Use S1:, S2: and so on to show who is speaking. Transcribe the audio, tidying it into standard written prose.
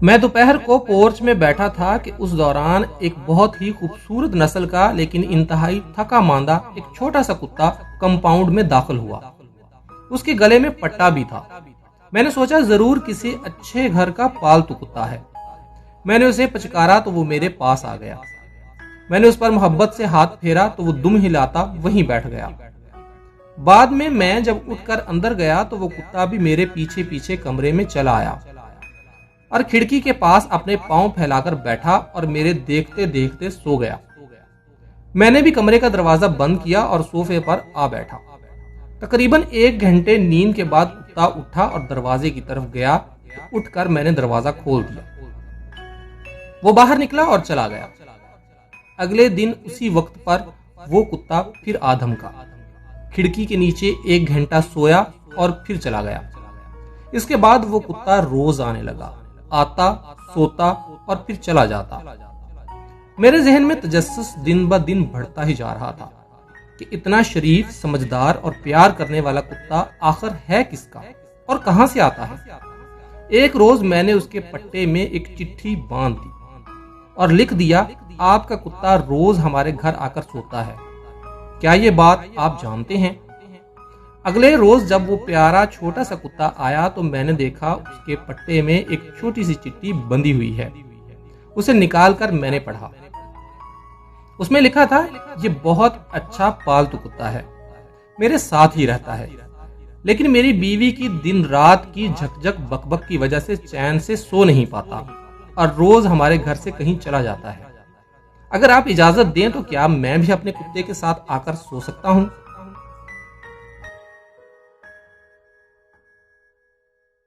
S1: میں دوپہر کو پورچ میں بیٹھا تھا کہ اس دوران ایک بہت ہی خوبصورت نسل کا لیکن انتہائی تھکا ماندہ ایک چھوٹا سا کتا کمپاؤنڈ میں داخل ہوا۔ اس کے گلے میں پٹا بھی تھا۔ میں نے سوچا ضرور کسی اچھے گھر کا پالتو کتا ہے۔ میں نے اسے پچکارا تو وہ میرے پاس آ گیا۔ میں نے اس پر محبت سے ہاتھ پھیرا تو وہ دم ہلاتا وہیں بیٹھ گیا۔ بعد میں جب اٹھ کر اندر گیا تو وہ کتا بھی میرے پیچھے پیچھے کمرے میں چلا آیا اور کھڑکی کے پاس اپنے پاؤں پھیلا کر بیٹھا اور میرے دیکھتے دیکھتے سو گیا۔ میں نے بھی کمرے کا دروازہ بند کیا اور صوفے پر آ بیٹھا۔ تقریباً 1 گھنٹے نیند کے بعد کتا اٹھا اور دروازے کی طرف گیا۔ اٹھ کر میں نے دروازہ کھول دیا۔ وہ باہر نکلا اور چلا گیا۔ اگلے دن اسی وقت پر وہ کتا پھر آدم کا کھڑکی کے نیچے 1 گھنٹہ سویا اور پھر چلا گیا۔ اس کے بعد وہ کتا روز آنے لگا، آتا، سوتا اور پھر چلا جاتا۔ میرے ذہن میں تجسس دن بہ دن بڑھتا ہی جا رہا تھا کہ اتنا شریف، سمجھدار اور پیار کرنے والا کتا آخر ہے کس کا اور کہاں سے آتا ہے۔ ایک روز میں نے اس کے پٹے میں ایک چٹھی باندھ دی اور لکھ دیا، آپ کا کتا روز ہمارے گھر آ کر سوتا ہے، کیا یہ بات آپ جانتے ہیں؟ اگلے روز جب وہ پیارا چھوٹا سا کتا آیا تو میں نے دیکھا اس کے پٹے میں ایک چھوٹی سی چٹھی بندھی ہوئی ہے۔ اسے نکال کر میں نے پڑھا۔ اس میں لکھا تھا، یہ بہت اچھا پالتو کتا ہے، میرے ساتھ ہی رہتا ہے، لیکن میری بیوی کی دن رات کی جھک جھک بک بک کی وجہ سے چین سے سو نہیں پاتا اور روز ہمارے گھر سے کہیں چلا جاتا ہے۔ اگر آپ اجازت دیں تو کیا میں بھی اپنے کتے کے ساتھ آ کر سو سکتا ہوں؟